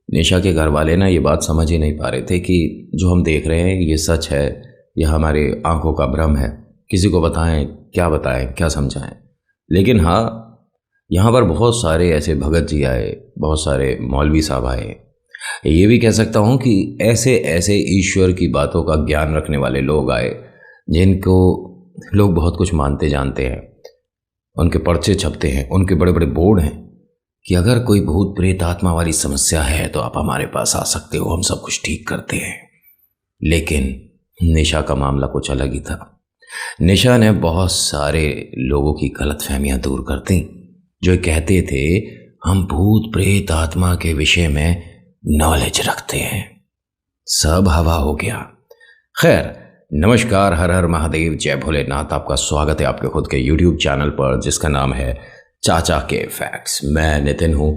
निशा के घर वाले ना ये बात समझ ही नहीं पा रहे थे कि जो हम देख रहे हैं ये सच है या हमारे आंखों का भ्रम है। किसी को बताएं क्या समझाएं। लेकिन हाँ, यहाँ पर बहुत सारे ऐसे भगत जी आए, बहुत सारे मौलवी साहब आए। ये भी कह सकता हूँ कि ऐसे ऐसे ईश्वर की बातों का ज्ञान रखने वाले लोग आए जिनको लोग बहुत कुछ मानते जानते हैं। उनके पर्चे छपते हैं, उनके बड़े बड़े बोर्ड हैं कि अगर कोई भूत प्रेत आत्मा वाली समस्या है तो आप हमारे पास आ सकते हो, हम सब कुछ ठीक करते हैं। लेकिन निशा का मामला कुछ अलग ही था। निशा ने बहुत सारे लोगों की गलतफहमियां दूर कर दी जो कहते थे हम भूत प्रेत आत्मा के विषय में नॉलेज रखते हैं। सब हवा हो गया। खैर, नमस्कार, हर हर महादेव, जय भोलेनाथ। आपका स्वागत है आपके खुद के YouTube चैनल पर जिसका नाम है चाचा के फैक्ट्स। मैं नितिन हूँ।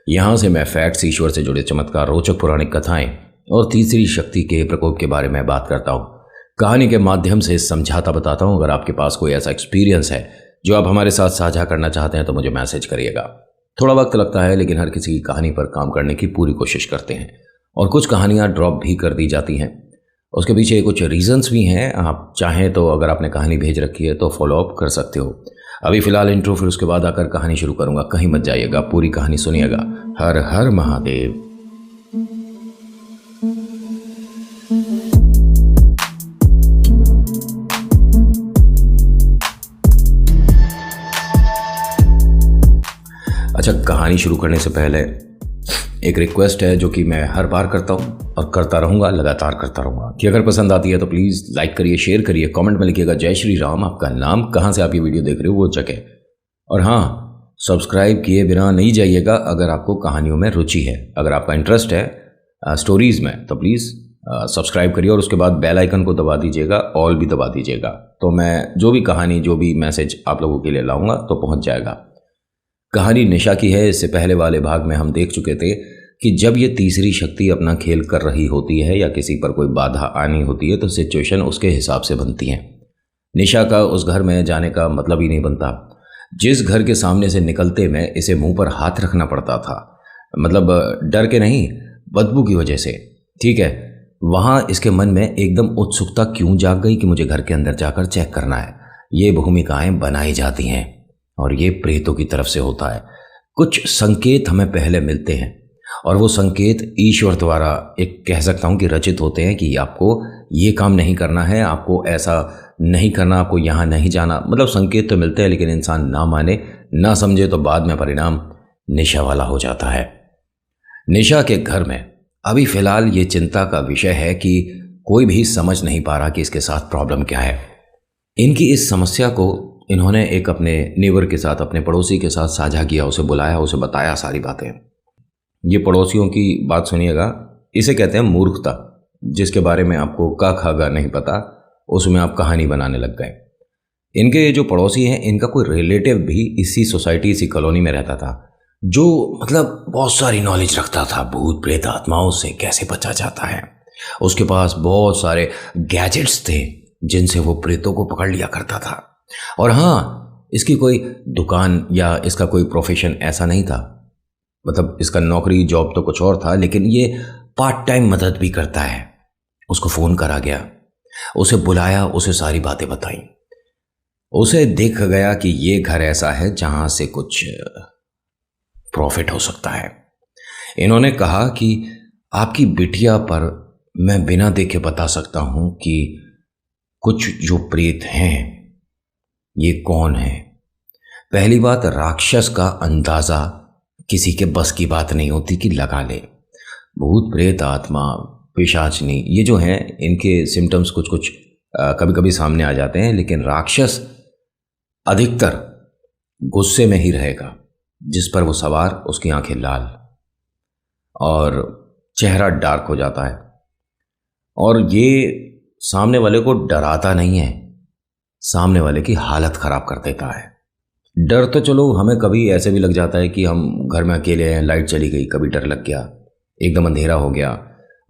यहाँ से मैं फैक्ट्स, ईश्वर से जुड़े चमत्कार, रोचक पौराणिक कथाएं और तीसरी शक्ति के प्रकोप के बारे में बात करता हूँ। कहानी के माध्यम से समझाता बताता हूँ। अगर आपके पास कोई ऐसा एक्सपीरियंस है जो आप हमारे साथ साझा करना चाहते हैं तो मुझे मैसेज करिएगा। थोड़ा वक्त लगता है लेकिन हर किसी की कहानी पर काम करने की पूरी कोशिश करते हैं और कुछ कहानियाँ ड्रॉप भी कर दी जाती हैं। उसके पीछे कुछ रीजंस भी हैं। आप चाहें तो अगर आपने कहानी भेज रखी है तो फॉलो अप कर सकते हो। अभी फ़िलहाल इंट्रो, फिर उसके बाद आकर कहानी शुरू करूँगा। कहीं मत जाइएगा, पूरी कहानी सुनिएगा। हर हर महादेव। अच्छा, कहानी शुरू करने से पहले एक रिक्वेस्ट है जो कि मैं हर बार करता हूँ और करता रहूँगा, लगातार करता रहूँगा कि अगर पसंद आती है तो प्लीज़ लाइक करिए, शेयर करिए, कमेंट में लिखिएगा जय श्री राम, आपका नाम, कहाँ से आप ये वीडियो देख रहे हो वो जगह, और हाँ, सब्सक्राइब किए बिना नहीं जाइएगा अगर आपको कहानियों में रुचि है। अगर आपका इंटरेस्ट है स्टोरीज़ में तो प्लीज़ सब्सक्राइब करिए और उसके बाद बेल आइकन को दबा दीजिएगा, ऑल भी दबा दीजिएगा, तो मैं जो भी कहानी, जो भी मैसेज आप लोगों के लिए लाऊंगा तो पहुँच जाएगा। कहानी निशा की है। इससे पहले वाले भाग में हम देख चुके थे कि जब ये तीसरी शक्ति अपना खेल कर रही होती है या किसी पर कोई बाधा आनी होती है तो सिचुएशन उसके हिसाब से बनती है। निशा का उस घर में जाने का मतलब ही नहीं बनता। जिस घर के सामने से निकलते में इसे मुंह पर हाथ रखना पड़ता था, मतलब डर के नहीं, बदबू की वजह से, ठीक है। वहाँ इसके मन में एकदम उत्सुकता क्यों जाग गई कि मुझे घर के अंदर जाकर चेक करना है। ये भूमिकाएं बनाई जाती हैं और ये प्रेतों की तरफ से होता है। कुछ संकेत हमें पहले मिलते हैं और वो संकेत ईश्वर द्वारा, एक कह सकता हूँ कि रचित होते हैं कि आपको ये काम नहीं करना है, आपको ऐसा नहीं करना, आपको यहाँ नहीं जाना। मतलब संकेत तो मिलते हैं लेकिन इंसान ना माने, ना समझे तो बाद में परिणाम निशा वाला हो जाता है। निशा के घर में अभी फ़िलहाल ये चिंता का विषय है कि कोई भी समझ नहीं पा रहा कि इसके साथ प्रॉब्लम क्या है। इनकी इस समस्या को इन्होंने एक अपने नेबर के साथ, अपने पड़ोसी के साथ साझा किया, उसे बुलाया, उसे बताया सारी बातें। ये पड़ोसियों की बात सुनिएगा। इसे कहते हैं मूर्खता। जिसके बारे में आपको का खागा नहीं पता उसमें आप कहानी बनाने लग गए। इनके जो पड़ोसी हैं इनका कोई रिलेटिव भी इसी सोसाइटी, इसी कॉलोनी में रहता था जो मतलब बहुत सारी नॉलेज रखता था भूत प्रेत आत्माओं से कैसे बचा जाता है। उसके पास बहुत सारे गैजेट्स थे जिनसे वो प्रेतों को पकड़ लिया करता था। और हाँ, इसकी कोई दुकान या इसका कोई प्रोफेशन ऐसा नहीं था, मतलब इसका नौकरी जॉब तो कुछ और था, लेकिन ये पार्ट टाइम मदद भी करता है। उसको फ़ोन करा गया, उसे बुलाया, उसे सारी बातें बताई। उसे दिख गया कि ये घर ऐसा है जहाँ से कुछ प्रॉफिट हो सकता है। इन्होंने कहा कि आपकी बिटिया पर मैं बिना देखे बता सकता हूँ कि कुछ जो प्रेत हैं ये कौन है। पहली बात, राक्षस का अंदाज़ा किसी के बस की बात नहीं होती कि लगा ले। भूत प्रेत आत्मा, पिशाचनी, ये जो हैं इनके सिम्टम्स कुछ कुछ कभी कभी सामने आ जाते हैं, लेकिन राक्षस अधिकतर गुस्से में ही रहेगा। जिस पर वो सवार, उसकी आंखें लाल और चेहरा डार्क हो जाता है और ये सामने वाले को डराता नहीं है, सामने वाले की हालत ख़राब कर देता है। डर तो चलो हमें कभी ऐसे भी लग जाता है कि हम घर में अकेले हैं, लाइट चली गई, कभी डर लग गया, एकदम अंधेरा हो गया।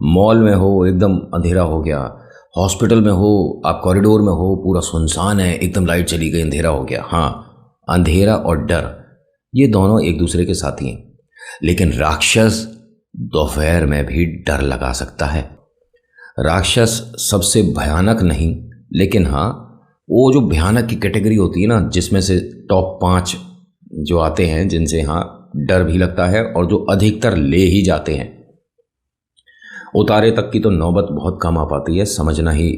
मॉल में हो, एकदम अंधेरा हो गया। हॉस्पिटल में हो, आप कॉरिडोर में हो, पूरा सुनसान है, एकदम लाइट चली गई, अंधेरा हो गया। हाँ, अंधेरा और डर ये दोनों एक दूसरे के साथी हैं। लेकिन राक्षस दोपहर में भी डर लगा सकता है। राक्षस सबसे भयानक नहीं, लेकिन हाँ, वो जो भयानक की कैटेगरी होती है ना, जिसमें से टॉप 5 जो आते हैं, जिनसे हाँ डर भी लगता है और जो अधिकतर ले ही जाते हैं, उतारे तक की तो नौबत बहुत कम आ पाती है, समझना ही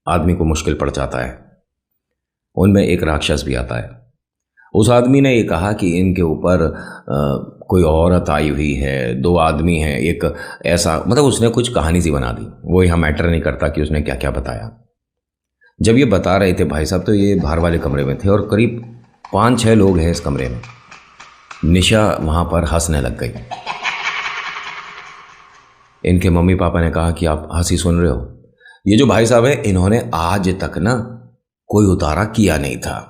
आदमी को मुश्किल पड़ जाता है। उनमें एक राक्षस भी आता है। उस आदमी ने ये कहा कि इनके ऊपर कोई औरत आई हुई है, 2 आदमी हैं, एक ऐसा, मतलब उसने कुछ कहानी सी बना दी। वो यहाँ मैटर नहीं करता कि उसने क्या क्या बताया। जब ये बता रहे थे भाई साहब, तो ये बाहर वाले कमरे में थे और करीब 5-6 लोग हैं इस कमरे में। निशा वहाँ पर हंसने लग गई। इनके मम्मी पापा ने कहा कि आप हंसी सुन रहे हो। ये जो भाई साहब है, इन्होंने आज तक ना कोई उतारा किया नहीं था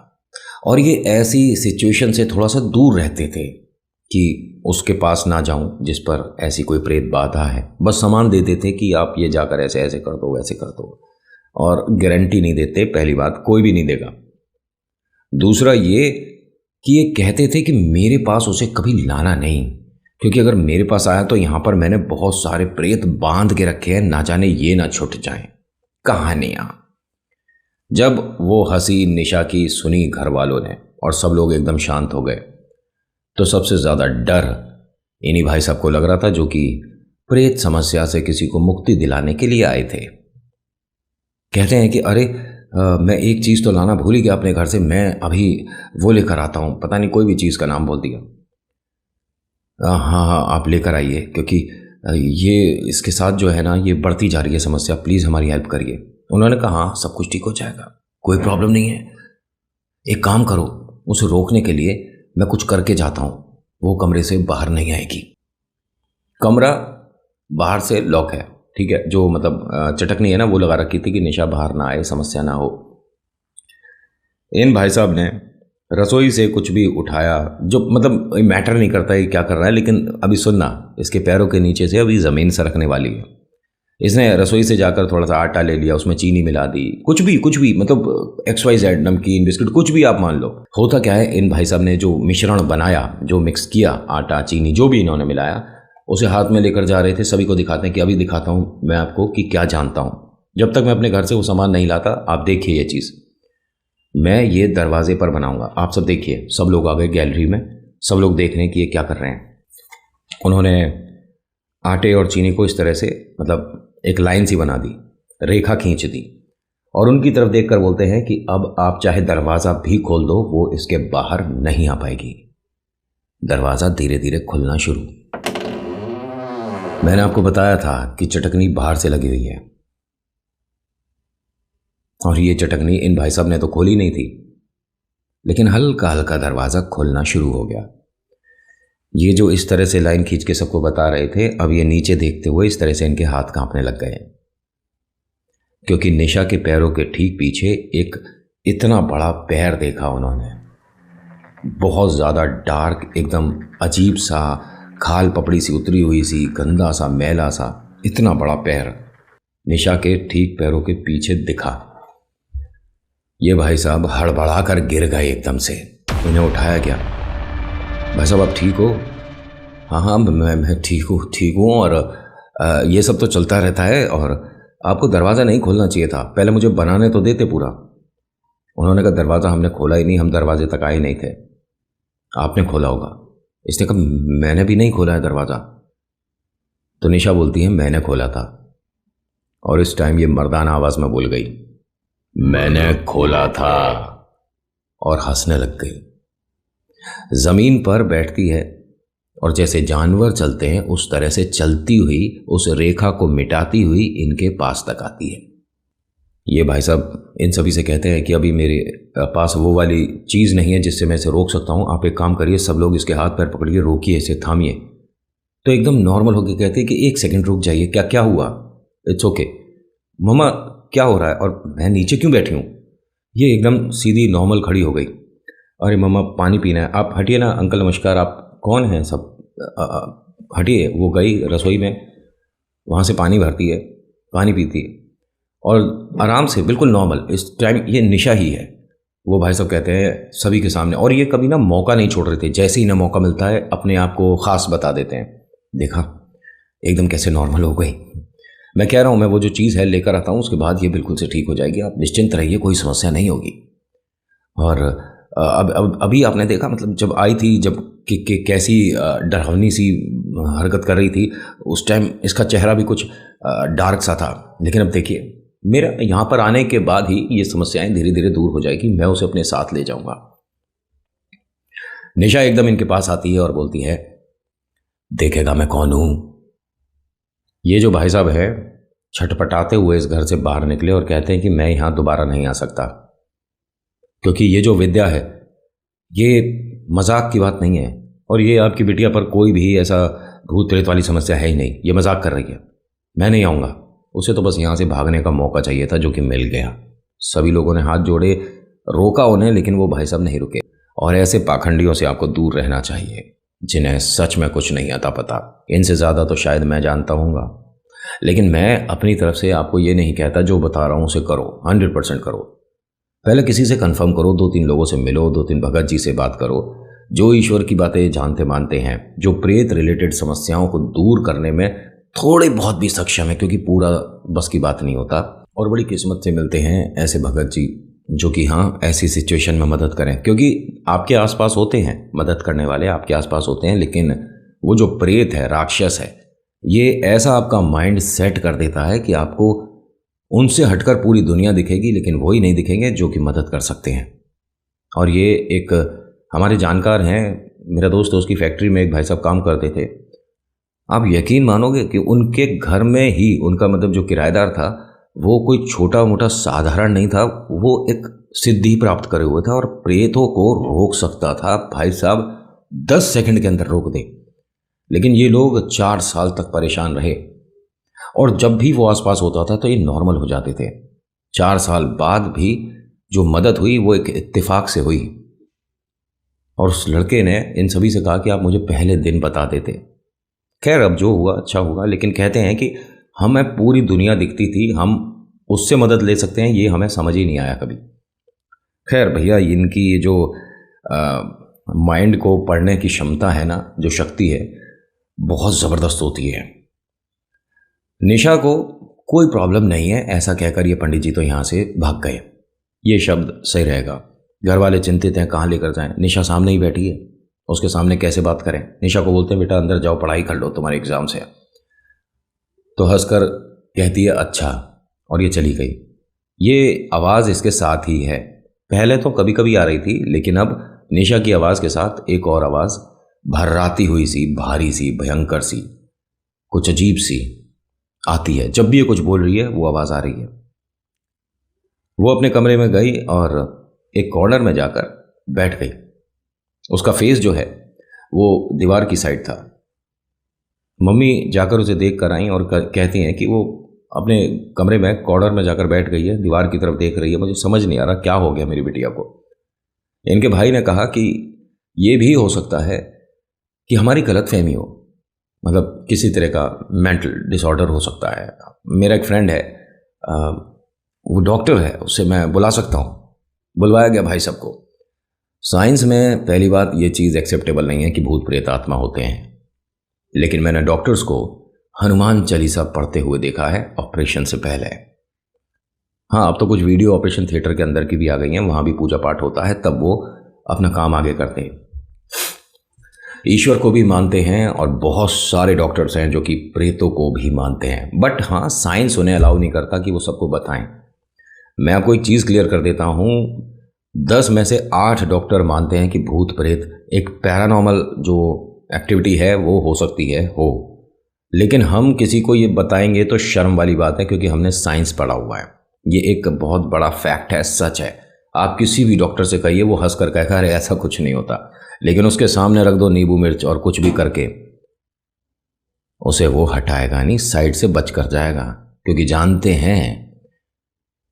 और ये ऐसी सिचुएशन से थोड़ा सा दूर रहते थे कि उसके पास ना जाऊं जिस पर ऐसी कोई प्रेत बाधा है। बस सामान देते थे कि आप ये जाकर ऐसे ऐसे कर दो, वैसे कर दो, और गारंटी नहीं देते। पहली बात, कोई भी नहीं देगा। दूसरा ये कि ये कहते थे कि मेरे पास उसे कभी लाना नहीं, क्योंकि अगर मेरे पास आया तो यहाँ पर मैंने बहुत सारे प्रेत बांध के रखे हैं, ना जाने ये ना छुट जाएं। कहानियाँ। जब वो हंसी निशा की सुनी घर वालों ने और सब लोग एकदम शांत हो गए, तो सबसे ज़्यादा डर इन्हीं भाई साहब को लग रहा था, जो कि प्रेत समस्या से किसी को मुक्ति दिलाने के लिए आए थे। कहते हैं कि अरे मैं एक चीज़ तो लाना भूल ही गया अपने घर से, मैं अभी वो लेकर आता हूँ। पता नहीं कोई भी चीज़ का नाम बोल दिया। हाँ हाँ, आप लेकर आइए, क्योंकि ये इसके साथ जो है ना, ये बढ़ती जा रही है समस्या, प्लीज़ हमारी हेल्प करिए। उन्होंने कहा हाँ, सब कुछ ठीक हो जाएगा, कोई प्रॉब्लम नहीं है। एक काम करो, उसे रोकने के लिए मैं कुछ करके जाता हूँ, वो कमरे से बाहर नहीं आएगी। कमरा बाहर से लॉक है, ठीक है। जो मतलब चटकनी है ना, वो लगा रखी थी कि निशा बाहर ना आए, समस्या ना हो। इन भाई साहब ने रसोई से कुछ भी उठाया, जो मतलब मैटर नहीं करता है क्या कर रहा है, लेकिन अभी सुनना, इसके पैरों के नीचे से अभी ज़मीन सरकने वाली है। इसने रसोई से जाकर थोड़ा सा आटा ले लिया, उसमें चीनी मिला दी, कुछ भी मतलब XYZ, नमकीन, बिस्किट, कुछ भी आप मान लो। होता क्या है, इन भाई साहब ने जो मिश्रण बनाया, जो मिक्स किया, आटा चीनी जो भी इन्होंने मिलाया, उसे हाथ में लेकर जा रहे थे। सभी को दिखाते हैं कि अभी दिखाता हूँ मैं आपको कि क्या जानता हूँ। जब तक मैं अपने घर से वो सामान नहीं लाता, आप देखिए ये चीज़, मैं ये दरवाजे पर बनाऊंगा, आप सब देखिए। सब लोग आ गए गैलरी में, सब लोग देख रहे हैं कि ये क्या कर रहे हैं। उन्होंने आटे और चीनी को इस तरह से मतलब एक लाइन सी बना दी, रेखा खींच दी, और उनकी तरफ देखकर बोलते हैं कि अब आप चाहे दरवाज़ा भी खोल दो, वो इसके बाहर नहीं आ पाएगी। दरवाज़ा धीरे धीरे खुलना शुरू। मैंने आपको बताया था कि चटकनी बाहर से लगी हुई है, और ये चटकनी इन भाई साहब ने तो खोली नहीं थी, लेकिन हल्का हल्का दरवाज़ा खुलना शुरू हो गया। ये जो इस तरह से लाइन खींच के सबको बता रहे थे, अब ये नीचे देखते हुए इस तरह से इनके हाथ कांपने लग गए, क्योंकि निशा के पैरों के ठीक पीछे एक इतना बड़ा पैर देखा उन्होंने। बहुत ज़्यादा डार्क, एकदम अजीब सा, खाल पपड़ी सी उतरी हुई सी, गंदा सा, मैला सा, इतना बड़ा पैर निशा के ठीक पैरों के पीछे दिखा। ये भाई साहब हड़बड़ा कर गिर गए एकदम से। इन्हें उठाया गया। भाई साहब आप ठीक हो? हाँ, मैं ठीक हूँ और ये सब तो चलता रहता है, और आपको दरवाज़ा नहीं खोलना चाहिए था, पहले मुझे बनाने तो देते पूरा। उन्होंने कहा दरवाज़ा हमने खोला ही नहीं, हम दरवाजे तक आए नहीं थे, आपने खोला होगा। इसने कहा मैंने भी नहीं खोला है दरवाज़ा। तो निशा बोलती है मैंने खोला था, और इस टाइम ये मर्दाना आवाज़ में बोल गई मैंने खोला था, और हंसने लग गई। ज़मीन पर बैठती है और जैसे जानवर चलते हैं उस तरह से चलती हुई उस रेखा को मिटाती हुई इनके पास तक आती है। ये भाई साहब इन सभी से कहते हैं कि अभी मेरे पास वो वाली चीज़ नहीं है जिससे मैं इसे रोक सकता हूँ, आप एक काम करिए, सब लोग इसके हाथ पैर पकड़िए, रोकिए इसे, थामिए। तो एकदम नॉर्मल होकर कहते हैं कि 1 सेकंड रुक जाइए, क्या हुआ? इट्स ओके मम्मा, क्या हो रहा है, और मैं नीचे क्यों बैठी हूँ? ये एकदम सीधी नॉर्मल खड़ी हो गई। अरे मम्मा पानी पीना है, आप हटिए ना। अंकल नमस्कार, आप कौन हैं? सब हटिए। वो गई रसोई में, वहाँ से पानी भरती है, पानी पीती है, और आराम से बिल्कुल नॉर्मल। इस टाइम ये निशा ही है। वो भाई साहब कहते हैं सभी के सामने, और ये कभी ना मौका नहीं छोड़ रहे थे, जैसे ही ना मौका मिलता है अपने आप को ख़ास बता देते हैं। देखा एकदम कैसे नॉर्मल हो गई। मैं कह रहा हूँ मैं वो जो चीज़ है लेकर आता हूँ, उसके बाद ये बिल्कुल से ठीक हो जाएगी, आप निश्चिंत रहिए, कोई समस्या नहीं होगी। और अब अभी आपने देखा, मतलब जब आई थी, जब कि कैसी डरावनी सी हरकत कर रही थी, उस टाइम इसका चेहरा भी कुछ डार्क सा था। लेकिन अब देखिए, मेरा यहाँ पर आने के बाद ही ये समस्याएं धीरे धीरे दूर हो जाएगी, मैं उसे अपने साथ ले जाऊंगा। निशा एकदम इनके पास आती है और बोलती है, देखेगा मैं कौन हूं। ये जो भाई साहब है छटपटाते हुए इस घर से बाहर निकले और कहते हैं कि मैं यहां दोबारा नहीं आ सकता, क्योंकि ये जो विद्या है ये मजाक की बात नहीं है, और ये आपकी बिटिया पर कोई भी ऐसा भूत प्रेत वाली समस्या है ही नहीं, ये मजाक कर रही है। मैं नहीं आऊँगा। उसे तो बस यहाँ से भागने का मौका चाहिए था, जो कि मिल गया। सभी लोगों ने हाथ जोड़े, रोका उन्हें, लेकिन वो भाई साहब नहीं रुके। और ऐसे पाखंडियों से आपको दूर रहना चाहिए, जिन्हें सच में कुछ नहीं आता पता। इनसे ज़्यादा तो शायद मैं जानता हूँगा, लेकिन मैं अपनी तरफ से आपको ये नहीं कहता, जो बता रहा हूँ उसे करो, 100% करो। पहले किसी से कंफर्म करो, 2-3 लोगों से मिलो, 2-3 भगत जी से बात करो, जो ईश्वर की बातें जानते मानते हैं, जो प्रेत रिलेटेड समस्याओं को दूर करने में थोड़े बहुत भी सक्षम है, क्योंकि पूरा बस की बात नहीं होता। और बड़ी किस्मत से मिलते हैं ऐसे भगत जी, जो कि हाँ ऐसी सिचुएशन में मदद करें, क्योंकि आपके आसपास होते हैं मदद करने वाले, आपके आसपास होते हैं, लेकिन वो जो प्रेत है, राक्षस है, ये ऐसा आपका माइंड सेट कर देता है कि आपको उनसे हटकर पूरी दुनिया दिखेगी, लेकिन वही नहीं दिखेंगे जो कि मदद कर सकते हैं। और ये एक हमारे जानकार हैं, मेरा दोस्त, उसकी फैक्ट्री में एक भाई साहब काम करते थे। आप यकीन मानोगे कि उनके घर में ही उनका, मतलब जो किराएदार था, वो कोई छोटा मोटा साधारण नहीं था, वो एक सिद्धि प्राप्त करे हुए था और प्रेतों को रोक सकता था। भाई साहब 10 सेकंड के अंदर रोक दे। लेकिन ये लोग 4 साल तक परेशान रहे, और जब भी वो आसपास होता था तो ये नॉर्मल हो जाते थे। 4 साल बाद भी जो मदद हुई वो एक इत्तेफाक से हुई, और उस लड़के ने इन सभी से कहा कि आप मुझे पहले दिन बता देते। खैर, अब जो हुआ अच्छा हुआ, लेकिन कहते हैं कि हमें पूरी दुनिया दिखती थी, हम उससे मदद ले सकते हैं, ये हमें समझ ही नहीं आया कभी। खैर भैया, इनकी ये जो माइंड को पढ़ने की क्षमता है ना, जो शक्ति है, बहुत ज़बरदस्त होती है। निशा को कोई प्रॉब्लम नहीं है, ऐसा कहकर ये पंडित जी तो यहाँ से भाग गए। ये शब्द सही रहेगा। घर वाले चिंतित हैं, कहाँ लेकर जाएं। निशा सामने ही बैठी है, उसके सामने कैसे बात करें। निशा को बोलते हैं, बेटा अंदर जाओ, पढ़ाई कर लो, तुम्हारे एग्जाम से। तो हंसकर कहती है अच्छा, और ये चली गई। ये आवाज़ इसके साथ ही है। पहले तो कभी कभी आ रही थी, लेकिन अब निशा की आवाज़ के साथ एक और आवाज़, भर्राती हुई सी, भारी सी, भयंकर सी, कुछ अजीब सी आती है। जब भी ये कुछ बोल रही है वो आवाज़ आ रही है। वो अपने कमरे में गई और एक कॉर्नर में जाकर बैठ गई। उसका फेस जो है वो दीवार की साइड था। मम्मी जाकर उसे देख कर आई और कहती हैं कि वो अपने कमरे में कॉर्नर में जाकर बैठ गई है, दीवार की तरफ देख रही है। मुझे समझ नहीं आ रहा क्या हो गया मेरी बिटिया को। इनके भाई ने कहा कि ये भी हो सकता है कि हमारी गलतफहमी हो, मतलब किसी तरह का मेंटल डिसऑर्डर हो सकता है। मेरा एक फ्रेंड है, वो डॉक्टर है, उससे मैं बुला सकता हूँ। बुलवाया गया भाई साहब को। साइंस में पहली बात ये चीज़ एक्सेप्टेबल नहीं है कि भूत प्रेत आत्मा होते हैं, लेकिन मैंने डॉक्टर्स को हनुमान चालीसा पढ़ते हुए देखा है ऑपरेशन से पहले। हाँ, अब तो कुछ वीडियो ऑपरेशन थिएटर के अंदर की भी आ गई हैं, वहाँ भी पूजा पाठ होता है, तब वो अपना काम आगे करते हैं। ईश्वर को भी मानते हैं और बहुत सारे डॉक्टर्स हैं जो कि प्रेतों को भी मानते हैं। बट हाँ, साइंस उन्हें अलाउ नहीं करता कि वो सबको बताएं। मैं आपको एक चीज़ क्लियर कर देता हूँ, 10 में से 8 डॉक्टर मानते हैं कि भूत प्रेत एक पैरानॉर्मल जो एक्टिविटी है वो हो सकती है, हो। लेकिन हम किसी को ये बताएंगे तो शर्म वाली बात है, क्योंकि हमने साइंस पढ़ा हुआ है। ये एक बहुत बड़ा फैक्ट है, सच है। आप किसी भी डॉक्टर से कहिए, वो हंस कर कहेगा अरे ऐसा कुछ नहीं होता, लेकिन उसके सामने रख दो नींबू मिर्च और कुछ भी करके, उसे वो हटाएगा नहीं, साइड से बच कर जाएगा। क्योंकि जानते हैं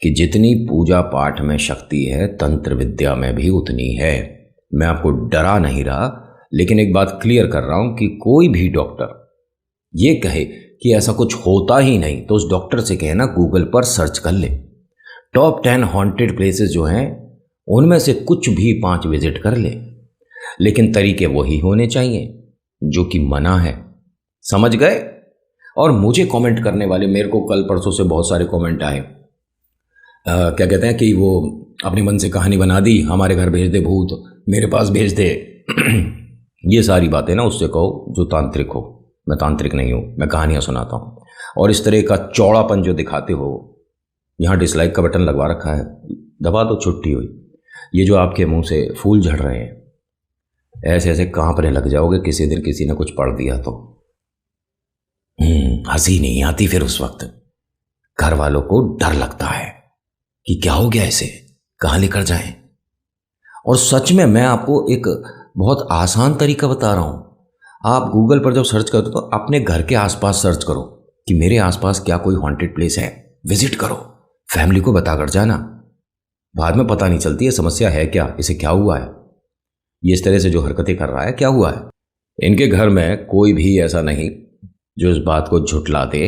कि जितनी पूजा पाठ में शक्ति है, तंत्र विद्या में भी उतनी है। मैं आपको डरा नहीं रहा, लेकिन एक बात क्लियर कर रहा हूं कि कोई भी डॉक्टर ये कहे कि ऐसा कुछ होता ही नहीं, तो उस डॉक्टर से कहे ना गूगल पर सर्च कर ले, टॉप 10 हॉन्टेड प्लेसेस जो हैं उनमें से कुछ भी 5 विजिट कर ले। लेकिन तरीके वही होने चाहिए जो कि मना है, समझ गए? और मुझे कमेंट करने वाले, मेरे को कल परसों से बहुत सारे कमेंट आए, क्या कहते हैं कि वो अपने मन से कहानी बना दी, हमारे घर भेज दे भूत, मेरे पास भेज दे। ये सारी बातें ना उससे कहो जो तांत्रिक हो। मैं तांत्रिक नहीं हूँ, मैं कहानियाँ सुनाता हूँ। और इस तरह का चौड़ापन जो दिखाते हो, यहाँ डिसलाइक का बटन लगवा रखा है, दबा दो, छुट्टी हुई। ये जो आपके मुंह से फूल झड़ रहे हैं, ऐसे ऐसे कांपने लग जाओगे किसी दिन किसी ने कुछ पढ़ दिया तो। हंसी नहीं आती फिर उस वक्त, घर वालों को डर लगता है कि क्या हो गया, इसे कहाँ लेकर जाएं। और सच में मैं आपको एक बहुत आसान तरीका बता रहा हूं। आप गूगल पर जब सर्च करते हो तो अपने घर के आसपास सर्च करो कि मेरे आसपास क्या कोई हॉन्टेड प्लेस है, विजिट करो, फैमिली को बता कर जाना। बाद में पता नहीं चलती है समस्या है क्या, इसे क्या हुआ है, ये इस तरह से जो हरकतें कर रहा है क्या हुआ है। इनके घर में कोई भी ऐसा नहीं जो इस बात को झुठला दे।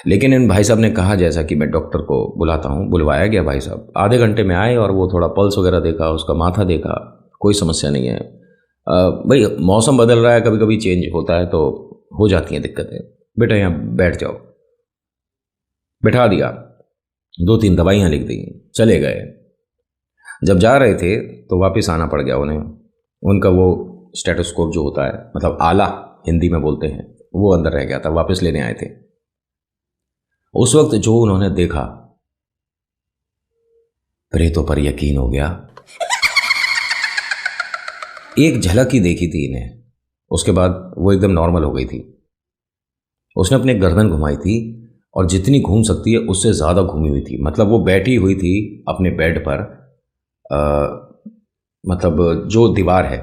लेकिन इन भाई साहब ने कहा जैसा कि मैं डॉक्टर को बुलाता हूँ, बुलवाया गया। भाई साहब आधे घंटे में आए और वो थोड़ा पल्स वगैरह देखा, उसका माथा देखा, कोई समस्या नहीं है। भाई मौसम बदल रहा है, कभी कभी चेंज होता है तो हो जाती हैं दिक्कतें। बेटा यहाँ बैठ जाओ, बैठा दिया, 2-3 दवाइयाँ लिख दी, चले गए। जब जा रहे थे तो वापस आना पड़ गया उन्हें। उनका वो स्टेथोस्कोप जो होता है, मतलब आला हिंदी में बोलते हैं, वो अंदर रह गया था, वापस लेने आए थे। उस वक्त जो उन्होंने देखा, प्रेतों पर यकीन हो गया। एक झलक ही देखी थी इन्हें, उसके बाद वो एकदम नॉर्मल हो गई थी। उसने अपने गर्दन घुमाई थी और जितनी घूम सकती है उससे ज़्यादा घूमी हुई थी। मतलब वो बैठी हुई थी अपने बेड पर, मतलब जो दीवार है,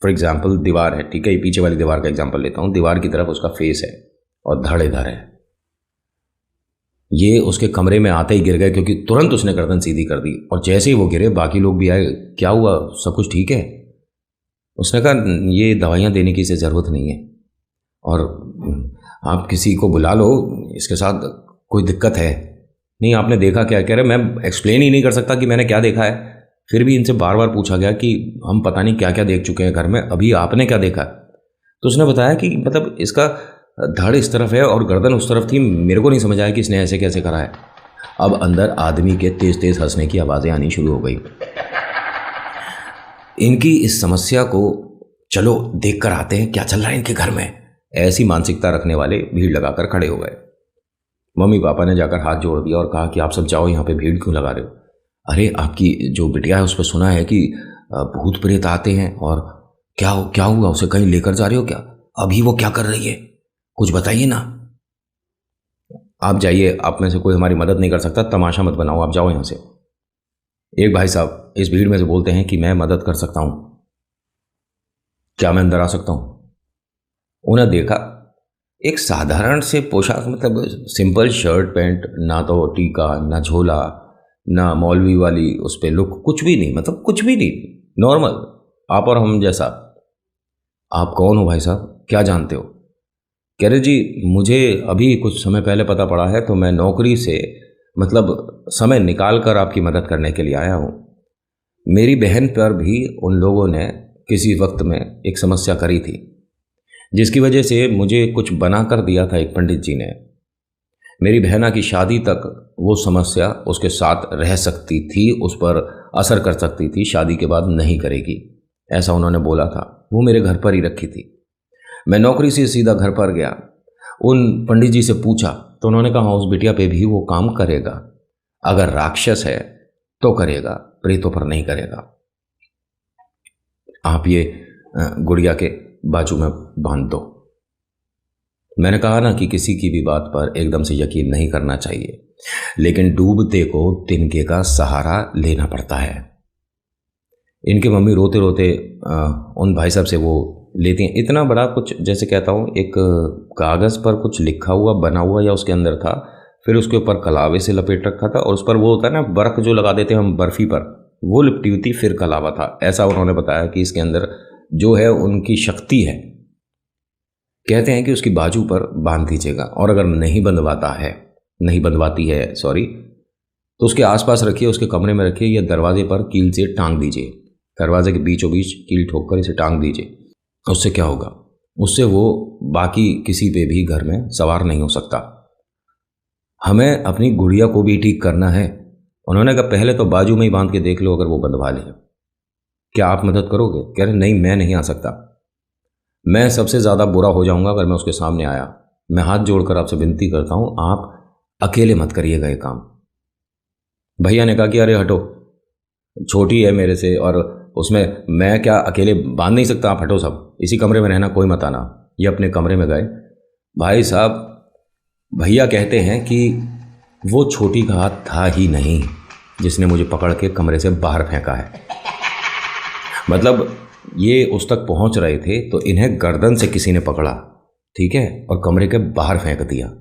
फॉर एग्जाम्पल दीवार है, ठीक है, ये पीछे वाली दीवार का एग्जाम्पल लेता हूँ, दीवार की तरफ उसका फेस है और धड़ इधर है। ये उसके कमरे में आते ही गिर गए क्योंकि तुरंत उसने गर्दन सीधी कर दी। और जैसे ही वो गिरे बाकी लोग भी आए, क्या हुआ, सब कुछ ठीक है। उसने कहा ये दवाइयाँ देने की इसे ज़रूरत नहीं है और आप किसी को बुला लो, इसके साथ कोई दिक्कत है। नहीं आपने देखा क्या? कह रहे मैं एक्सप्लेन ही नहीं कर सकता कि मैंने क्या देखा है। फिर भी इनसे बार बार पूछा गया कि हम पता नहीं क्या क्या देख चुके हैं घर में, अभी आपने क्या देखा? तो उसने बताया कि मतलब इसका धड़ इस तरफ है और गर्दन उस तरफ थी, मेरे को नहीं समझ आया कि इसने ऐसे कैसे करा है। अब अंदर आदमी के तेज तेज हंसने की आवाज़ें आनी शुरू हो गई। इनकी इस समस्या को चलो देख कर आते हैं क्या चल रहा है इनके घर में, ऐसी मानसिकता रखने वाले भीड़ लगाकर खड़े हो गए। मम्मी पापा ने जाकर हाथ जोड़ दिया और कहा कि आप सब जाओ, यहाँ पे भीड़ क्यों लगा रहे हो? अरे आपकी जो बिटिया है उस पर सुना है कि भूत प्रेत आते हैं, और क्या हुआ, उसे कहीं लेकर जा रहे हो क्या? अभी वो क्या कर रही है, कुछ बताइए ना। आप जाइए, आप में से कोई हमारी मदद नहीं कर सकता, तमाशा मत बनाओ, आप जाओ यहाँ से। एक भाई साहब इस भीड़ में से बोलते हैं कि मैं मदद कर सकता हूँ, क्या मैं अंदर आ सकता हूँ? उन्हें देखा एक साधारण से पोशाक, मतलब सिंपल शर्ट पैंट, ना तो टीका ना झोला ना मौलवी वाली उस पर लुक, कुछ भी नहीं, मतलब कुछ भी नहीं, नॉर्मल आप और हम जैसा। आप कौन हो भाई साहब, क्या जानते हो? कह रहे जी मुझे अभी कुछ समय पहले पता पड़ा है, तो मैं नौकरी से मतलब समय निकाल कर आपकी मदद करने के लिए आया हूँ। मेरी बहन पर भी उन लोगों ने किसी वक्त में एक समस्या करी थी, जिसकी वजह से मुझे कुछ बना कर दिया था एक पंडित जी ने। मेरी बहना की शादी तक वो समस्या उसके साथ रह सकती थी, उस पर असर कर सकती थी, शादी के बाद नहीं करेगी, ऐसा उन्होंने बोला था। वो मेरे घर पर ही रखी थी। मैं नौकरी से सीधा घर पर गया, उन पंडित जी से पूछा तो उन्होंने कहा उस बिटिया पे भी वो काम करेगा, अगर राक्षस है तो करेगा, प्रेतों पर नहीं करेगा। आप ये गुड़िया के बाजू में बांध दो। मैंने कहा ना कि किसी की भी बात पर एकदम से यकीन नहीं करना चाहिए, लेकिन डूबते को तिनके का सहारा लेना पड़ता है। इनकी मम्मी रोते रोते उन भाई साहब से वो लेती हैं। इतना बड़ा कुछ, जैसे कहता हूँ, एक कागज़ पर कुछ लिखा हुआ बना हुआ या उसके अंदर था, फिर उसके ऊपर कलावे से लपेट रखा था और उस पर वो होता है ना बर्फ़ जो लगा देते हैं हम बर्फ़ी पर, वो लिपटी हुई थी, फिर कलावा था। ऐसा उन्होंने बताया कि इसके अंदर जो है उनकी शक्ति है। कहते हैं कि उसकी बाजू पर बांध दीजिएगा, और अगर नहीं बंधवाती है तो उसके आसपास रखिए, उसके कमरे में रखिए, या दरवाजे पर कील से टांग दीजिए, दरवाजे के बीचों बीच कील ठोक कर इसे टांग दीजिए। उससे क्या होगा, उससे वो बाकी किसी पे भी घर में सवार नहीं हो सकता। हमें अपनी गुड़िया को भी ठीक करना है। उन्होंने कहा पहले तो बाजू में ही बांध के देख लो, अगर वो बंधवा ले। क्या आप मदद करोगे? कह रहे नहीं, मैं नहीं आ सकता। मैं सबसे ज़्यादा बुरा हो जाऊंगा अगर मैं उसके सामने आया। मैं हाथ जोड़कर आपसे विनती करता हूं, आप अकेले मत करिएगा ये काम। भैया ने कहा कि अरे हटो, छोटी है मेरे से और उसमें मैं क्या अकेले बांध नहीं सकता, आप हटो, सब इसी कमरे में रहना, कोई मत आना। ये अपने कमरे में गए। भाई साहब, भैया कहते हैं कि वो छोटी का हाथ था ही नहीं जिसने मुझे पकड़ के कमरे से बाहर फेंका है। मतलब ये उस तक पहुंच रहे थे तो इन्हें गर्दन से किसी ने पकड़ा, ठीक है, और कमरे के बाहर फेंक दिया।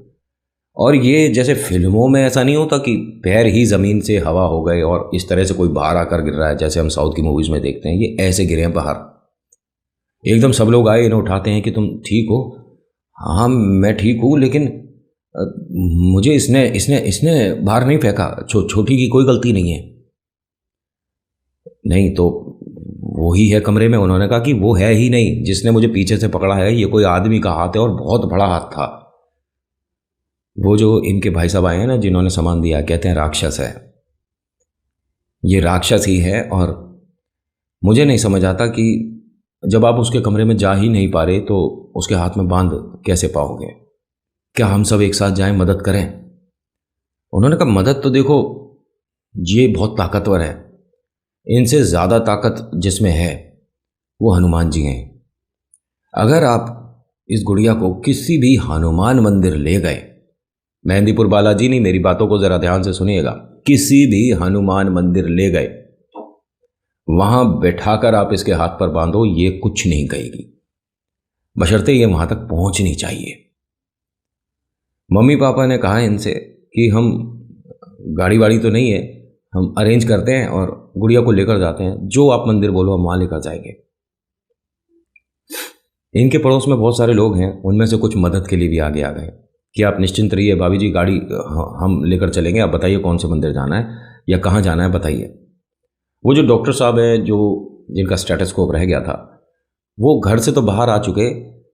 और ये जैसे फिल्मों में ऐसा नहीं होता कि पैर ही ज़मीन से हवा हो गए और इस तरह से कोई बाहर आकर गिर रहा है जैसे हम साउथ की मूवीज़ में देखते हैं, ये ऐसे गिरे हैं बाहर। एकदम सब लोग आए, इन्हें उठाते हैं कि तुम ठीक हो? हाँ मैं ठीक हूँ, लेकिन मुझे इसने इसने इसने बाहर नहीं फेंका, छोटी की कोई गलती नहीं है। नहीं तो वही है कमरे में। उन्होंने कहा कि वो है ही नहीं, जिसने मुझे पीछे से पकड़ा है ये कोई आदमी का हाथ है और बहुत बड़ा हाथ था। वो जो इनके भाई साहब आए हैं ना जिन्होंने सामान दिया, कहते हैं राक्षस है, ये राक्षस ही है। और मुझे नहीं समझ आता कि जब आप उसके कमरे में जा ही नहीं पा रहे तो उसके हाथ में बांध कैसे पाओगे? क्या हम सब एक साथ जाएं, मदद करें? उन्होंने कहा मदद तो देखो, ये बहुत ताकतवर है, इनसे ज़्यादा ताकत जिसमें है वो हनुमान जी हैं। अगर आप इस गुड़िया को किसी भी हनुमान मंदिर ले गए, मेहंदीपुर बालाजी नहीं, मेरी बातों को ज़रा ध्यान से सुनिएगा, किसी भी हनुमान मंदिर ले गए, वहाँ बैठाकर आप इसके हाथ पर बांधो, ये कुछ नहीं कहेगी, बशर्ते ये वहाँ तक पहुँचनी चाहिए। मम्मी पापा ने कहा इनसे कि हम गाड़ी वाड़ी तो नहीं है, हम अरेंज करते हैं और गुड़िया को लेकर जाते हैं, जो आप मंदिर बोलो हम वहाँ लेकर जाएंगे। इनके पड़ोस में बहुत सारे लोग हैं, उनमें से कुछ मदद के लिए भी आगे आ गए कि आप निश्चिंत रहिए भाभी जी, गाड़ी हम लेकर चलेंगे, आप बताइए कौन से मंदिर जाना है या कहाँ जाना है बताइए। वो जो डॉक्टर साहब हैं जो जिनका स्टेथोस्कोप रह गया था, वो घर से तो बाहर आ चुके,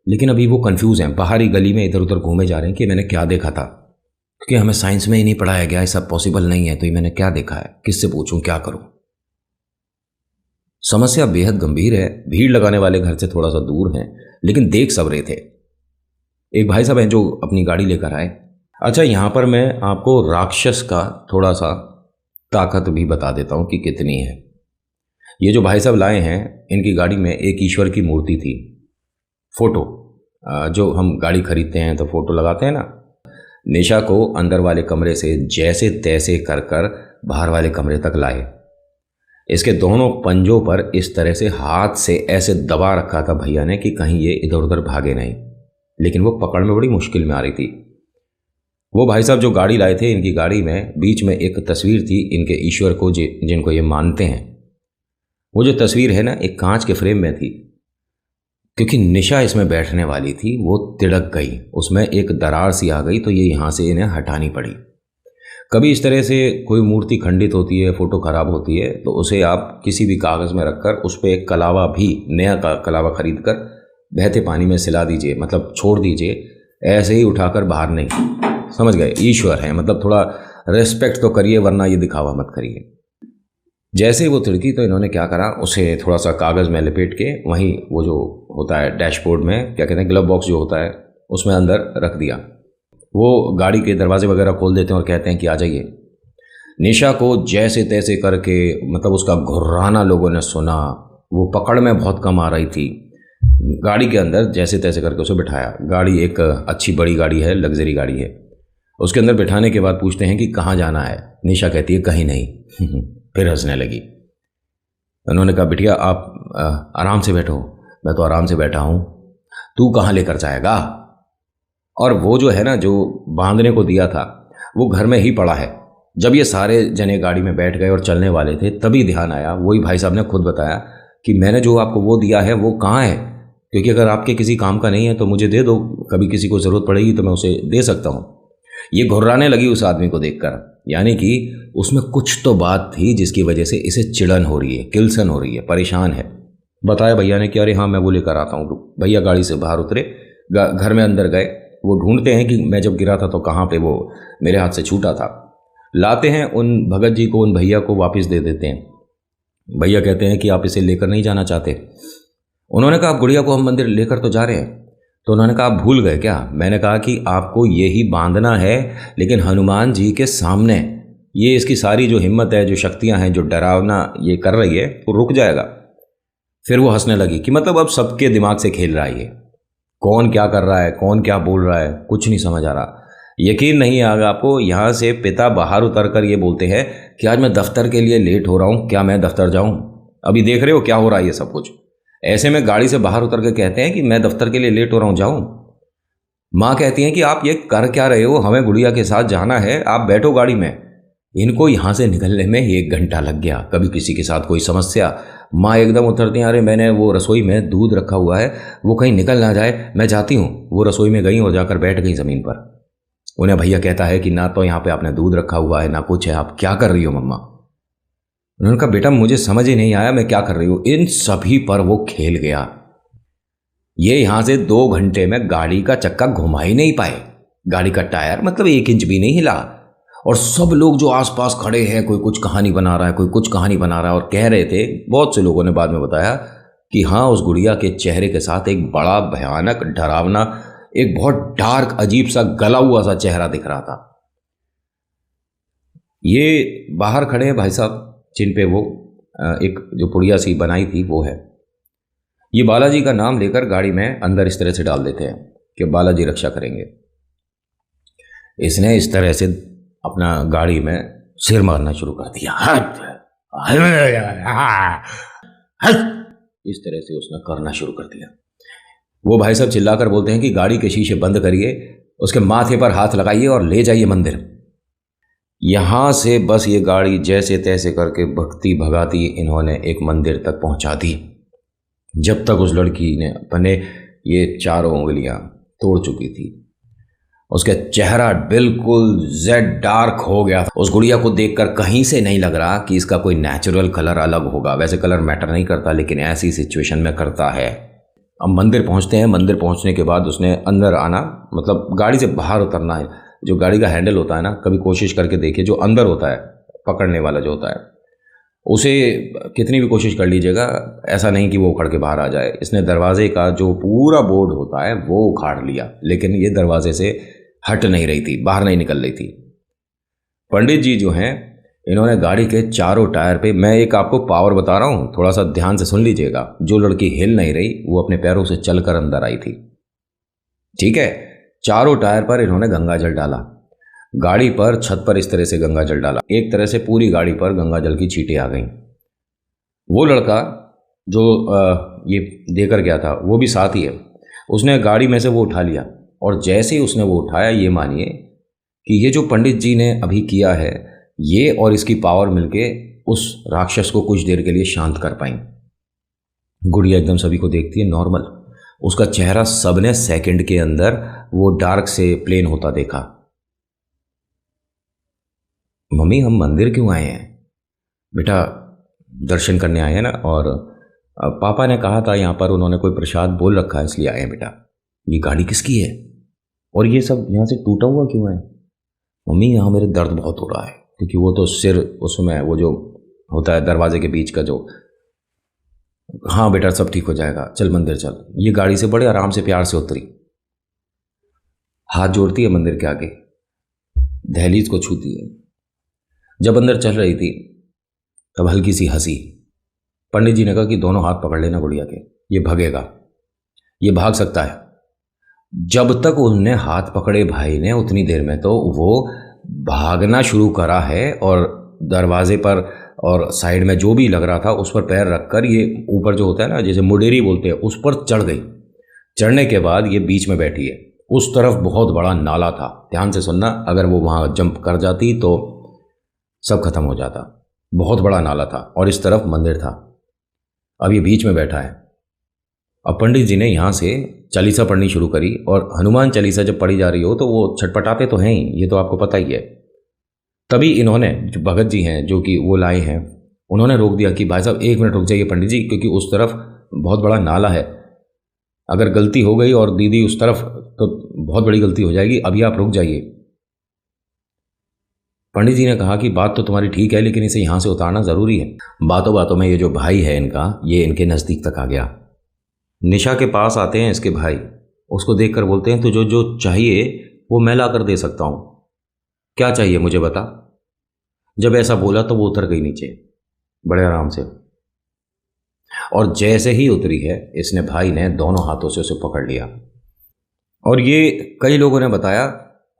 लेकिन अभी वो कंफ्यूज हैं, बाहरी गली में इधर उधर घूमे जा रहे हैं कि मैंने क्या देखा था, क्योंकि हमें साइंस में ही नहीं पढ़ाया गया, ये सब पॉसिबल नहीं है, तो ये मैंने क्या देखा है, किससे पूछूं, क्या करूं। समस्या बेहद गंभीर है। भीड़ लगाने वाले घर से थोड़ा सा दूर हैं, लेकिन देख सब रहे थे। एक भाई साहब हैं जो अपनी गाड़ी लेकर आए। अच्छा, यहाँ पर मैं आपको राक्षस का थोड़ा सा ताकत भी बता देता हूँ कि कितनी है। ये जो भाई साहब लाए हैं, इनकी गाड़ी में एक ईश्वर की मूर्ति थी, फोटो, जो हम गाड़ी खरीदते हैं तो फोटो लगाते हैं ना। निशा को अंदर वाले कमरे से जैसे तैसे कर कर बाहर वाले कमरे तक लाए। इसके दोनों पंजों पर इस तरह से हाथ से ऐसे दबा रखा था भैया ने कि कहीं ये इधर उधर भागे नहीं, लेकिन वो पकड़ में बड़ी मुश्किल में आ रही थी। वो भाई साहब जो गाड़ी लाए थे, इनकी गाड़ी में बीच में एक तस्वीर थी इनके ईश्वर को जिनको ये मानते हैं। वो जो तस्वीर है ना, एक कांच के फ्रेम में थी। क्योंकि निशा इसमें बैठने वाली थी, वो तिड़क गई, उसमें एक दरार सी आ गई, तो ये यहाँ से इन्हें हटानी पड़ी। कभी इस तरह से कोई मूर्ति खंडित होती है, फ़ोटो ख़राब होती है, तो उसे आप किसी भी कागज़ में रखकर उस पर एक कलावा भी, नया कलावा ख़रीद कर बहते पानी में सिला दीजिए, मतलब छोड़ दीजिए, ऐसे ही उठाकर बाहर नहीं। समझ गए? ईश्वर है, मतलब थोड़ा रेस्पेक्ट तो करिए, वरना ये दिखावा मत करिए। जैसे ही वो तिड़की तो इन्होंने क्या करा, उसे थोड़ा सा कागज़ में लपेट के वहीं वो जो होता है डैशबोर्ड में, क्या कहते हैं, ग्लव बॉक्स जो होता है, उसमें अंदर रख दिया। वो गाड़ी के दरवाजे वगैरह खोल देते हैं और कहते हैं कि आ जाइए। निशा को जैसे तैसे करके, मतलब उसका घुर्राना लोगों ने सुना, वो पकड़ में बहुत कम आ रही थी, गाड़ी के अंदर जैसे तैसे करके उसे बिठाया। गाड़ी एक अच्छी बड़ी गाड़ी है, लग्जरी गाड़ी है। उसके अंदर बिठाने के बाद पूछते हैं कि कहाँ जाना है। निशा कहती है कहीं नहीं। फिर हंसने लगी। उन्होंने कहा बिटिया आप आराम से बैठो। मैं तो आराम से बैठा हूँ, तू कहाँ लेकर जाएगा? और वो जो है ना, जो बांधने को दिया था, वो घर में ही पड़ा है। जब ये सारे जने गाड़ी में बैठ गए और चलने वाले थे, तभी ध्यान आया, वही भाई साहब ने खुद बताया कि मैंने जो आपको वो दिया है वो कहाँ है, क्योंकि अगर आपके किसी काम का नहीं है तो मुझे दे दो, कभी किसी को ज़रूरत पड़ेगी तो मैं उसे दे सकता हूँ। ये घुर्राने लगी उस आदमी को देखकर, यानी कि उसमें कुछ तो बात थी जिसकी वजह से इसे चिड़न हो रही है, किलसन हो रही है, परेशान है। बताया भैया ने कि अरे हाँ मैं वो लेकर आता हूँ। तो भैया गाड़ी से बाहर उतरे, घर में अंदर गए। वो ढूंढते हैं कि मैं जब गिरा था तो कहाँ पे वो मेरे हाथ से छूटा था। लाते हैं उन भगत जी को, उन भैया को वापस दे देते हैं। भैया कहते हैं कि आप इसे लेकर नहीं जाना चाहते। उन्होंने कहा, आप गुड़िया को हम मंदिर लेकर तो जा रहे हैं। तो उन्होंने कहा, आप भूल गए क्या? मैंने कहा कि आपको यही बांधना है, लेकिन हनुमान जी के सामने। ये इसकी सारी जो हिम्मत है, जो शक्तियां हैं, जो डरावना ये कर रही है, वो रुक जाएगा। फिर वो हंसने लगी कि मतलब अब सबके दिमाग से खेल रहा है ये, कौन क्या कर रहा है, कौन क्या बोल रहा है, कुछ नहीं समझ आ रहा। यकीन नहीं आएगा आपको, यहाँ से पिता बाहर उतर कर ये बोलते हैं कि आज मैं दफ्तर के लिए लेट हो रहा हूँ, क्या मैं दफ्तर जाऊँ? अभी देख रहे हो क्या हो रहा है ये सब कुछ। ऐसे में गाड़ी से बाहर उतर के कहते हैं कि मैं दफ्तर के लिए लेट हो रहा हूँ, जाऊँ? माँ कहती हैं कि आप ये कर क्या रहे हो, हमें गुड़िया के साथ जाना है, आप बैठो गाड़ी में। इनको यहाँ से निकलने में 1 घंटा लग गया। कभी किसी के साथ कोई समस्या, माँ एकदम उतरती हैं, अरे मैंने वो रसोई में दूध रखा हुआ है, वो कहीं निकल ना जाए, मैं जाती हूँ। वो रसोई में गई और जाकर बैठ गई ज़मीन पर। उन्हें भैया कहता है कि ना तो यहाँ पे आपने दूध रखा हुआ है ना कुछ है, आप क्या कर रही हो मम्मा? उन्होंने कहा, बेटा मुझे समझ ही नहीं आया मैं क्या कर रही हूँ। इन सभी पर वो खेल गया। ये यहाँ से 2 घंटे में गाड़ी का चक्का घुमा ही नहीं पाए। गाड़ी का टायर मतलब 1 इंच भी नहीं हिला। और सब लोग जो आसपास खड़े हैं, कोई कुछ कहानी बना रहा है, कोई कुछ कहानी बना रहा है। और कह रहे थे, बहुत से लोगों ने बाद में बताया कि हाँ, उस गुड़िया के चेहरे के साथ एक बड़ा भयानक डरावना, एक बहुत डार्क अजीब सा गला हुआ सा चेहरा दिख रहा था। ये बाहर खड़े हैं भाई साहब, जिन पे वो एक जो पुड़िया सी बनाई थी वो है। ये बालाजी का नाम लेकर गाड़ी में अंदर इस तरह से डाल देते हैं कि बालाजी रक्षा करेंगे। इसने इस तरह से अपना गाड़ी में सिर मारना शुरू कर दिया। इस तरह से उसने करना शुरू कर दिया। वो भाई साहब चिल्लाकर बोलते हैं कि गाड़ी के शीशे बंद करिए, उसके माथे पर हाथ लगाइए और ले जाइए मंदिर। यहां से बस ये गाड़ी जैसे तैसे करके भक्ति भगाती इन्होंने एक मंदिर तक पहुंचा दी। जब तक उस लड़की ने अपने ये 4 उंगलियां तोड़ चुकी थी, उसका चेहरा बिल्कुल जेड डार्क हो गया था। उस गुड़िया को देखकर कहीं से नहीं लग रहा कि इसका कोई नेचुरल कलर अलग होगा। वैसे कलर मैटर नहीं करता, लेकिन ऐसी सिचुएशन में करता है। अब मंदिर पहुंचते हैं। मंदिर पहुंचने के बाद उसने अंदर आना, मतलब गाड़ी से बाहर उतरना है। जो गाड़ी का हैंडल होता है ना, कभी कोशिश करके देखिए, जो अंदर होता है पकड़ने वाला जो होता है, उसे कितनी भी कोशिश कर लीजिएगा, ऐसा नहीं कि वो उखड़ के बाहर आ जाए। इसने दरवाजे का जो पूरा बोर्ड होता है वो उखाड़ लिया, लेकिन ये दरवाजे से हट नहीं रही थी, बाहर नहीं निकल रही थी। पंडित जी जो हैं, इन्होंने गाड़ी के चारों टायर पे, मैं एक आपको पावर बता रहा हूँ, थोड़ा सा ध्यान से सुन लीजिएगा। जो लड़की हिल नहीं रही वो अपने पैरों से चलकर अंदर आई थी, ठीक है। चारों टायर पर इन्होंने गंगा जल डाला। गाड़ी पर, छत पर इस तरह से गंगा जल डाला। एक तरह से पूरी गाड़ी पर गंगा जल की छींटें आ गईं। वो लड़का जो ये देकर गया था वो भी साथ ही है। उसने गाड़ी में से वो उठा लिया, और जैसे ही उसने वो उठाया, ये मानिए कि ये जो पंडित जी ने अभी किया है, ये और इसकी पावर मिलके उस राक्षस को कुछ देर के लिए शांत कर पाई। गुड़िया एकदम सभी को देखती है नॉर्मल। उसका चेहरा सबने सेकंड के अंदर वो डार्क से प्लेन होता देखा। मम्मी हम मंदिर क्यों आए हैं? बेटा दर्शन करने आए हैं ना, और पापा ने कहा था यहाँ पर उन्होंने कोई प्रसाद बोल रखा है इसलिए आए हैं बेटा। ये गाड़ी किसकी है और ये सब यहाँ से टूटा हुआ क्यों है? मम्मी यहाँ मेरे दर्द बहुत हो रहा है, क्योंकि वो तो सिर उसमें वो जो होता है दरवाजे के बीच का जो। हाँ बेटा सब ठीक हो जाएगा, चल मंदिर चल। ये गाड़ी से बड़े आराम से प्यार से उतरी, हाथ जोड़ती है मंदिर के आगे, दहलीज को छूती है। जब अंदर चल रही थी तब हल्की सी हंसी। पंडित जी ने कहा कि दोनों हाथ पकड़ लेना गुड़िया के, ये भागेगा, ये भाग सकता है। जब तक उनने हाथ पकड़े भाई ने, उतनी देर में तो वो भागना शुरू करा है, और दरवाजे पर और साइड में जो भी लग रहा था उस पर पैर रखकर ये ऊपर जो होता है ना, जैसे मुडेरी बोलते हैं, उस पर चढ़ गई। चढ़ने के बाद ये बीच में बैठी है। उस तरफ बहुत बड़ा नाला था, ध्यान से सुनना, अगर वो वहाँ जंप कर जाती तो सब खत्म हो जाता। बहुत बड़ा नाला था और इस तरफ मंदिर था। अब ये बीच में बैठा है। अब पंडित जी ने यहाँ से चालीसा पढ़नी शुरू करी, और हनुमान चालीसा जब पढ़ी जा रही हो तो वो छटपटाते तो हैं ही, ये तो आपको पता ही है। तभी इन्होंने, जो भगत जी हैं जो कि वो लाए हैं, उन्होंने रोक दिया कि भाई साहब 1 मिनट रुक जाइए पंडित जी, क्योंकि उस तरफ बहुत बड़ा नाला है, अगर गलती हो गई और दीदी उस तरफ तो बहुत बड़ी गलती हो जाएगी, अभी आप रुक जाइए। पंडित जी ने कहा कि बात तो तुम्हारी ठीक है, लेकिन इसे यहाँ से उतारना ज़रूरी है। बातों बातों में ये जो भाई है इनका, ये इनके नज़दीक तक आ गया। निशा के पास आते हैं इसके भाई, उसको देखकर बोलते हैं तो जो जो चाहिए वो मैं ला कर दे सकता हूँ, क्या चाहिए मुझे बता। जब ऐसा बोला तो वो उतर गई नीचे बड़े आराम से, और जैसे ही उतरी है इसने भाई ने दोनों हाथों से उसे पकड़ लिया। और ये कई लोगों ने बताया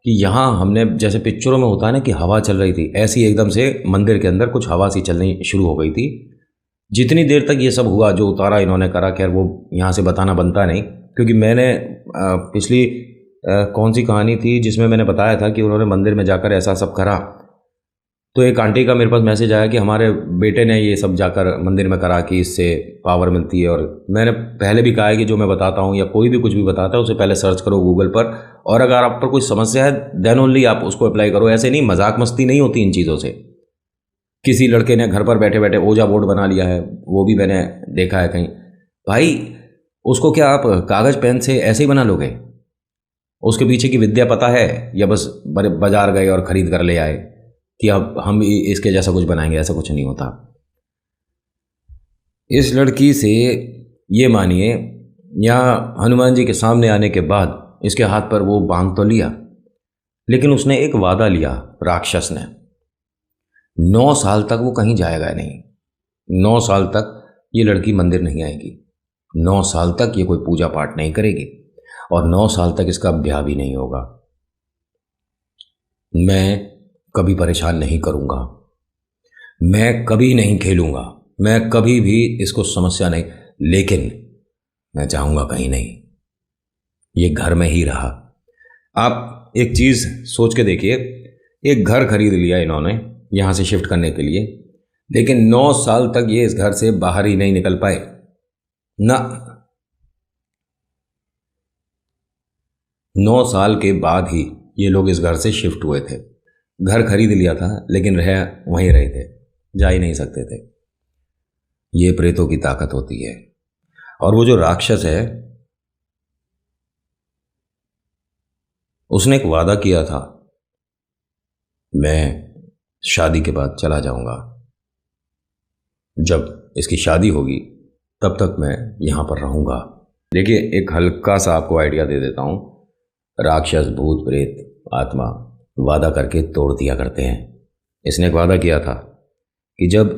कि यहाँ हमने जैसे पिक्चरों में होता है ना कि हवा चल रही थी, ऐसी एकदम से मंदिर के अंदर कुछ हवा सी चलनी शुरू हो गई थी। जितनी देर तक ये सब हुआ जो उतारा इन्होंने करा, खैर वो यहाँ से बताना बनता नहीं, क्योंकि मैंने पिछली कौन सी कहानी थी जिसमें मैंने बताया था कि उन्होंने मंदिर में जाकर ऐसा सब करा, तो एक आंटी का मेरे पास मैसेज आया कि हमारे बेटे ने ये सब जाकर मंदिर में करा कि इससे पावर मिलती है। और मैंने पहले भी कहा है कि जो मैं बताता हूँ या कोई भी कुछ भी बताता है उसे पहले सर्च करो गूगल पर, और अगर आप पर कोई समस्या है देन ओनली आप उसको अप्लाई करो। ऐसे नहीं, मजाक मस्ती नहीं होती इन चीज़ों से। किसी लड़के ने घर पर बैठे बैठे ओजा बोर्ड बना लिया है, वो भी मैंने देखा है कहीं। भाई उसको क्या आप कागज़ पेन से ऐसे ही बना लोगे? उसके पीछे की विद्या पता है, या बस बाजार गए और ख़रीद कर ले आए कि अब हम इसके जैसा कुछ बनाएंगे? ऐसा कुछ नहीं होता। इस लड़की से ये मानिए, या हनुमान जी के सामने आने के बाद इसके हाथ पर वो बांध तो लिया, लेकिन उसने एक वादा लिया राक्षस ने, 9 साल तक वो कहीं जाएगा नहीं। 9 साल तक ये लड़की मंदिर नहीं आएगी, 9 साल तक ये कोई पूजा पाठ नहीं करेगी, और 9 साल तक इसका ब्याह भी नहीं होगा। मैं कभी परेशान नहीं करूँगा, मैं कभी नहीं खेलूँगा, मैं कभी भी इसको समस्या नहीं, लेकिन मैं चाहूँगा कहीं नहीं, ये घर में ही रहा। आप एक चीज़ सोच के देखिए, एक घर खरीद लिया इन्होंने यहाँ से शिफ्ट करने के लिए, लेकिन 9 साल तक ये इस घर से बाहर ही नहीं निकल पाए ना। 9 साल के बाद ही ये लोग इस घर से शिफ्ट हुए थे। घर खरीद लिया था लेकिन वहीं रहे थे, जा ही नहीं सकते थे। ये प्रेतों की ताकत होती है। और वो जो राक्षस है, उसने एक वादा किया था, मैं शादी के बाद चला जाऊंगा, जब इसकी शादी होगी तब तक मैं यहाँ पर रहूँगा। देखिए एक हल्का सा आपको आइडिया दे देता हूँ। राक्षस, भूत, प्रेत, आत्मा वादा करके तोड़ दिया करते हैं। इसने एक वादा किया था कि जब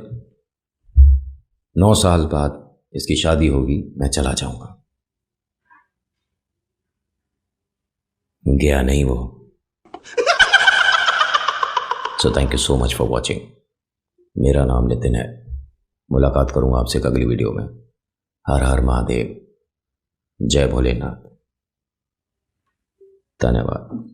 9 साल बाद इसकी शादी होगी मैं चला जाऊंगा। गया नहीं वो। So thank you so much for watching. मेरा नाम नितिन है। मुलाकात करूंगा आपसे एक अगली वीडियो में। हर हर महादेव, जय भोलेनाथ, धन्यवाद।